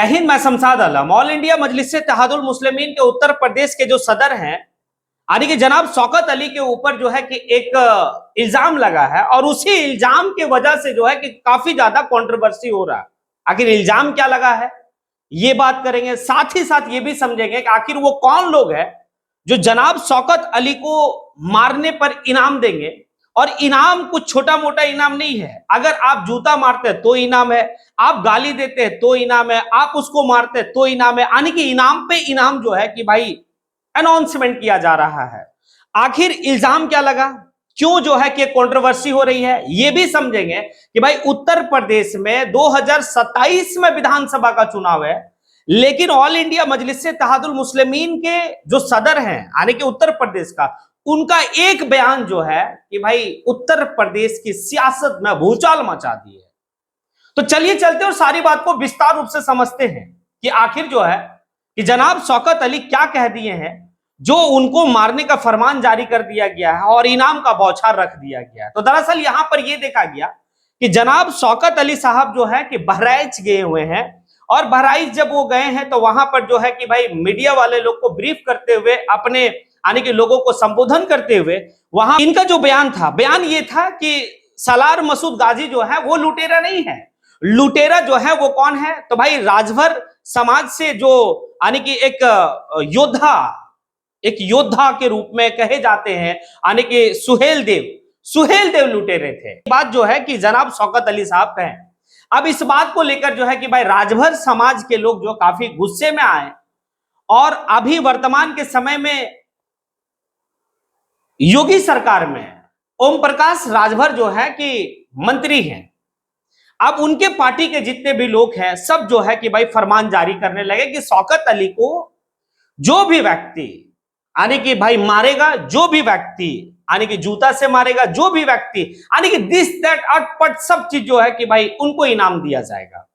हिंद, मैं शमशाद आलम। All India मजलिस इत्तेहादुल मुस्लिमीन के उत्तर प्रदेश के जो सदर हैं, यानी कि जनाब शौकत अली के ऊपर जो है कि एक इल्जाम लगा है और उसी इल्जाम की वजह से जो है कि काफी ज्यादा कंट्रोवर्सी हो रहा है। आखिर इल्जाम क्या लगा है, ये बात करेंगे। साथ ही साथ ये भी समझेंगे कि आखिर वो कौन लोग हैं जो जनाब शौकत अली को मारने पर इनाम देंगे। और इनाम कुछ छोटा मोटा इनाम नहीं है। अगर आप जूता मारते हैं तो इनाम है, आप गाली देते हैं तो इनाम है, आप उसको मारते हैं तो इनाम है। यानी कि इनाम पे इनाम जो है कि भाई अनाउंसमेंट किया जा रहा है। आखिर इल्जाम क्या लगा, क्यों जो है कि कंट्रोवर्सी हो रही है, ये भी समझेंगे कि भाई उत्तर प्रदेश में 2027 में विधानसभा का चुनाव है, लेकिन ऑल इंडिया मजलिस इत्तेहादुल मुस्लिमीन के जो सदर हैं यानी कि उत्तर प्रदेश का, उनका एक बयान जो है कि भाई उत्तर प्रदेश की सियासत में भूचाल मचा दी है। तो चलिए चलते और सारी बात को विस्तार रूप से समझते हैं कि आखिर जो है कि जनाब शौकत अली क्या कह दिए हैं जो उनको मारने का फरमान जारी कर दिया गया है और इनाम का बौछार रख दिया गया है। तो दरअसल यहां पर यह देखा गया कि जनाब शौकत अली साहब जो है कि बहराइच गए हुए हैं, और बहराइच जब वो गए हैं तो वहां पर जो है कि भाई मीडिया वाले लोग को ब्रीफ करते हुए, अपने यानी कि लोगों को संबोधन करते हुए, वहां इनका जो बयान था, बयान ये था कि सलार मसूद गाजी जो है वो लुटेरा नहीं है। लुटेरा जो है वो कौन है, तो भाई राजभर समाज से जो यानी कि एक योद्धा के रूप में कहे जाते हैं, यानी कि सुहेल देव लुटेरे थे। बात जो है कि जनाब शौकत अली साहब कहें। अब इस बात को लेकर जो है कि भाई राजभर समाज के लोग जो काफी गुस्से में आए, और अभी वर्तमान के समय में योगी सरकार में ओम प्रकाश राजभर जो है कि मंत्री हैं। अब उनके पार्टी के जितने भी लोग हैं सब जो है कि भाई फरमान जारी करने लगे कि शौकत अली को जो भी व्यक्ति यानी कि भाई मारेगा, जो भी व्यक्ति यानी कि जूता से मारेगा, जो भी व्यक्ति यानी कि दिस दैट अटपट सब चीज जो है कि भाई उनको इनाम दिया जाएगा।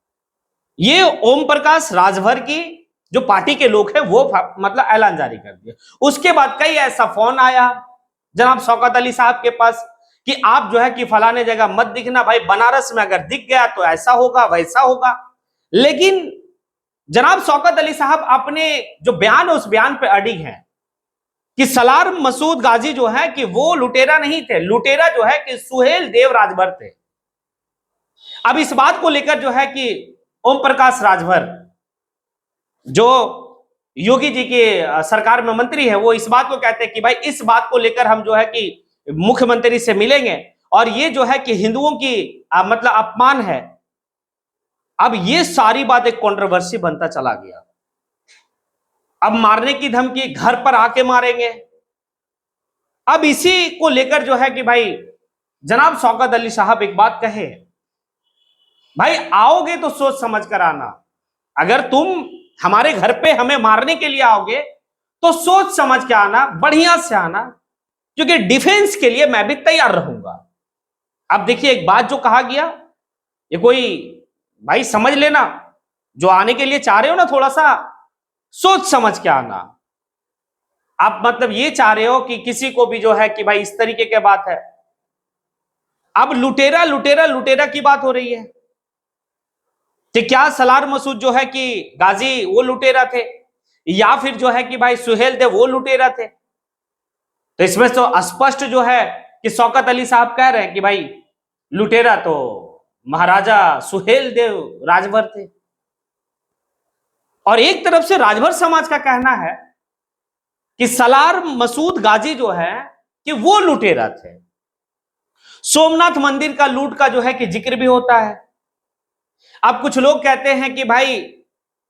ये ओम प्रकाश राजभर की जो पार्टी के लोग हैं वो मतलब ऐलान जारी कर दिया। उसके बाद कई ऐसा फोन आया जनाब शौकत अली साहब के पास कि आप जो है कि फलाने जगह मत दिखना, भाई बनारस में अगर दिख गया तो ऐसा होगा वैसा होगा। लेकिन जनाब शौकत अली साहब अपने जो बयान है उस बयान पे अडिग हैं कि सलार मसूद गाजी जो है कि वो लुटेरा नहीं थे। लुटेरा जो है कि सुहेल देव राजभर थे। अब इस बात को लेकर जो है कि ओम प्रकाश राजभर जो योगी जी के सरकार में मंत्री है, वो इस बात को कहते हैं कि भाई इस बात को लेकर हम जो है कि मुख्यमंत्री से मिलेंगे, और ये जो है कि हिंदुओं की मतलब अपमान है। अब ये सारी बात एक कंट्रोवर्सी बनता चला गया। अब मारने की धमकी, घर पर आके मारेंगे। अब इसी को लेकर जो है कि भाई जनाब शौकत अली साहब एक बात कहे, भाई आओगे तो सोच समझ कर आना। अगर तुम हमारे घर पे हमें मारने के लिए आओगे तो सोच समझ के आना, बढ़िया से आना, क्योंकि डिफेंस के लिए मैं भी तैयार रहूंगा। अब देखिए एक बात जो कहा गया, ये कोई भाई समझ लेना, जो आने के लिए चाह रहे हो ना थोड़ा सा सोच समझ के आना। आप मतलब ये चाह रहे हो कि किसी को भी जो है कि भाई इस तरीके की बात है। अब लुटेरा लुटेरा लुटेरा की बात हो रही है कि क्या सलार मसूद जो है कि गाजी वो लुटेरा थे, या फिर जो है कि भाई सुहेल देव वो लुटेरा थे। तो इसमें तो स्पष्ट जो है कि शौकत अली साहब कह रहे हैं कि भाई लुटेरा तो महाराजा सुहेल देव राजभर थे। और एक तरफ से राजभर समाज का कहना है कि सलार मसूद गाजी जो है कि वो लुटेरा थे। सोमनाथ मंदिर का लूट का जो है कि जिक्र भी होता है। अब कुछ लोग कहते हैं कि भाई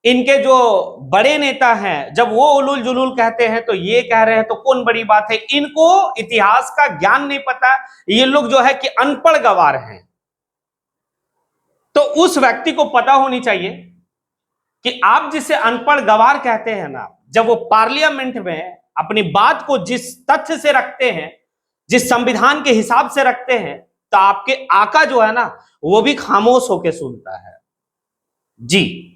इनके जो बड़े नेता हैं जब वो उलूल जुलूल कहते हैं तो ये कह रहे हैं, तो कौन बड़ी बात है। इनको इतिहास का ज्ञान नहीं पता, ये लोग जो है कि अनपढ़ गवार हैं। तो उस व्यक्ति को पता होनी चाहिए कि आप जिसे अनपढ़ गवार कहते हैं ना, जब वो पार्लियामेंट में अपनी बात को जिस तथ्य से रखते हैं, जिस संविधान के हिसाब से रखते हैं, तो आपके आका जो है ना वो भी खामोश होकर सुनता है। जी,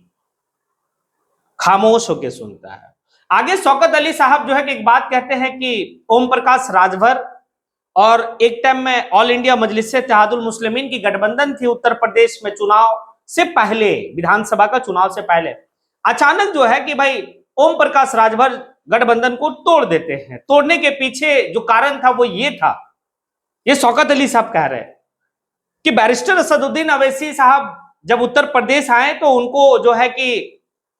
खामोश होकर सुनता है। आगे शौकत अली साहब जो है कि एक बात कहते हैं कि ओम प्रकाश राजभर और एक टाइम में ऑल इंडिया मजलिस इत्तेहादुल मुस्लिमीन की गठबंधन थी उत्तर प्रदेश में चुनाव से पहले, विधानसभा का चुनाव से पहले। अचानक जो है कि भाई ओम प्रकाश राजभर गठबंधन को तोड़ देते हैं। तोड़ने के पीछे जो कारण था वो ये था, ये शौकत अली साहब कह रहे हैं कि बैरिस्टर असदुद्दीन अवैसी साहब जब उत्तर प्रदेश आए तो उनको जो है कि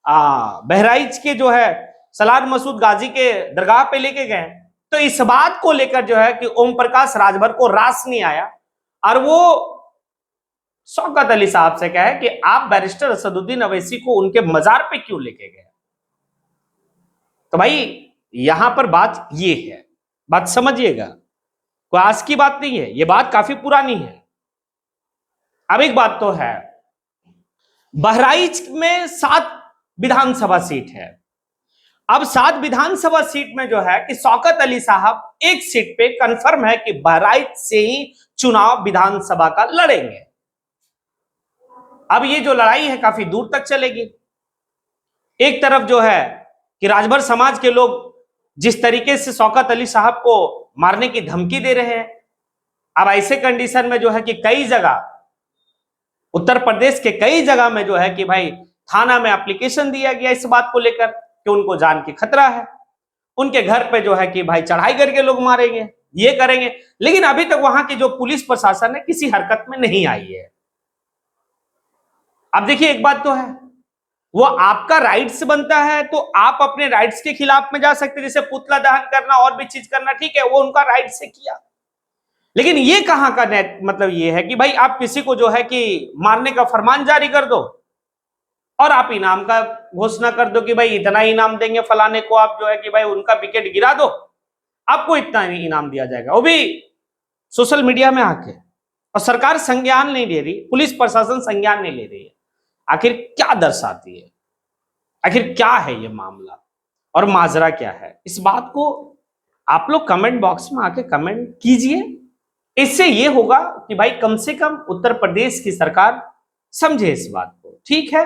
बहराइच के जो है सलार मसूद गाजी के दरगाह पे लेके गए, तो इस बात को लेकर जो है कि ओम प्रकाश राजभर को रास नहीं आया और वो शौकत अली साहब से कहे कि आप बैरिस्टर असदुद्दीन अवैसी को उनके मजार पे क्यों लेके गए। तो भाई यहां पर बात ये है, बात समझिएगा, कोई आज की बात नहीं है, ये बात काफी पुरानी है। अब एक बात तो है, बहराइच में 7 विधानसभा सीट है। अब 7 विधानसभा सीट में जो है कि शौकत अली साहब एक सीट पे कंफर्म है कि बहराइच से ही चुनाव विधानसभा का लड़ेंगे। अब ये जो लड़ाई है काफी दूर तक चलेगी। एक तरफ जो है कि राजभर समाज के लोग जिस तरीके से शौकत अली साहब को मारने की धमकी दे रहे हैं, अब ऐसे कंडीशन में जो है कि कई जगह उत्तर प्रदेश के कई जगह में जो है कि भाई थाना में एप्लीकेशन दिया गया इस बात को लेकर कि उनको जान की खतरा है, उनके घर पे जो है कि भाई चढ़ाई करके लोग मारेंगे, ये करेंगे, लेकिन अभी तक वहां की जो पुलिस प्रशासन है किसी हरकत में नहीं आई है। अब देखिए एक बात तो है, वो आपका राइट्स बनता है तो आप अपने राइट्स के खिलाफ में जा सकते, जैसे पुतला दहन करना और भी चीज करना, ठीक है, वो उनका राइट से किया, लेकिन ये कहां का मतलब ये है कि भाई आप किसी को जो है कि मारने का फरमान जारी कर दो और आप इनाम का घोषणा कर दो कि भाई इतना इनाम देंगे फलाने को, आप जो है कि भाई उनका विकेट गिरा दो, आपको इतना इनाम दिया जाएगा, वो भी सोशल मीडिया में आके, और सरकार संज्ञान नहीं ले रही, पुलिस प्रशासन संज्ञान नहीं ले रही है। आखिर क्या दर्शाती है, आखिर क्या है ये मामला और माजरा क्या है, इस बात को आप लोग कमेंट बॉक्स में आके कमेंट कीजिए। इससे ये होगा कि भाई कम से कम उत्तर प्रदेश की सरकार समझे इस बात को। ठीक है,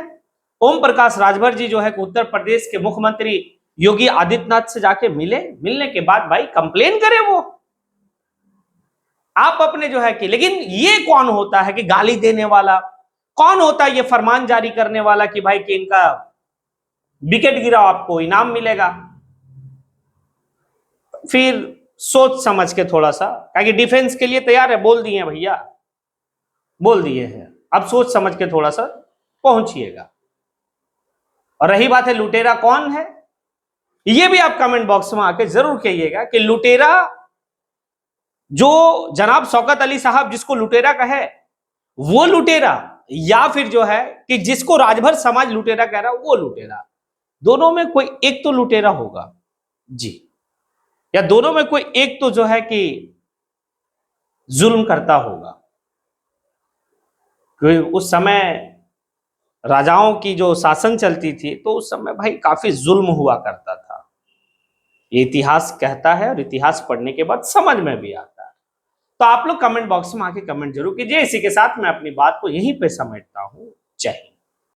ओम प्रकाश राजभर जी जो है उत्तर प्रदेश के मुख्यमंत्री योगी आदित्यनाथ से जाके मिले, मिलने के बाद भाई कंप्लेन करे वो आप अपने जो है कि, लेकिन ये कौन होता है कि गाली देने वाला, कौन होता है ये फरमान जारी करने वाला कि भाई कि इनका विकेट गिराओ आपको इनाम मिलेगा। फिर सोच समझ के थोड़ा सा, कि डिफेंस के लिए तैयार है, बोल दिए भैया, बोल दिए हैं, अब सोच समझ के थोड़ा सा पहुंचिएगा। और रही बात है लुटेरा कौन है, ये भी आप कमेंट बॉक्स में आके जरूर कहिएगा कि लुटेरा जो जनाब शौकत अली साहब जिसको लुटेरा कहे वो लुटेरा, या फिर जो है कि जिसको राजभर समाज लुटेरा कह रहा वो लुटेरा, दोनों में कोई एक तो लुटेरा होगा जी, या दोनों में कोई एक तो जो है कि जुल्म करता होगा। क्योंकि उस समय राजाओं की जो शासन चलती थी तो उस समय भाई काफी जुल्म हुआ करता था, ये इतिहास कहता है और इतिहास पढ़ने के बाद समझ में भी आता है। तो आप लोग कमेंट बॉक्स में आके कमेंट जरूर कीजिए। इसी के साथ मैं अपनी बात को यहीं पे समेटता हूं। जय हिंद।